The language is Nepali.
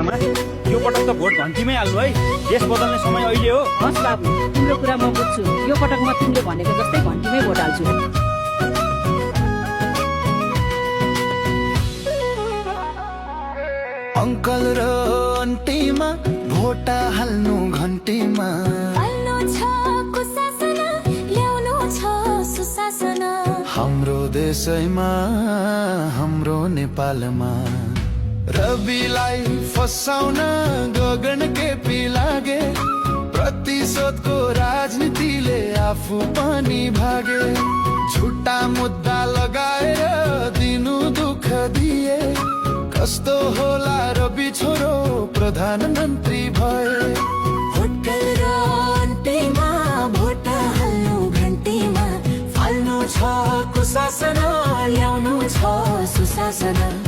आमा यो पटक त भोट घन्टीमै हाल्नु है। देश बदल्ने समय अहिले हो। हस् बाबु, तिम्रो कुरा म बुझ्छु। यो पटक म तिमीले भनेको जस्तै घन्टीमै भोट हाल्छु। अंकल र आन्टीमा भोट हाल्नु घन्टीमा। हाम्रो देशैमा हाम्रो नेपालमा रविलाई फसाउन गगन केपी लागे। प्रतिशोधको राजनीतिले आफू पनि भागे। झुटा मुद्दा लगाएर दिनु दुःख दिए। कस्तो होला रवि छोरो प्रधानमन्त्री भए। होटल र आन्टीमा भोट हाल्नु घन्टीमा। फाल्नु छ कुशासन, ल्याउनु छ सुशासन।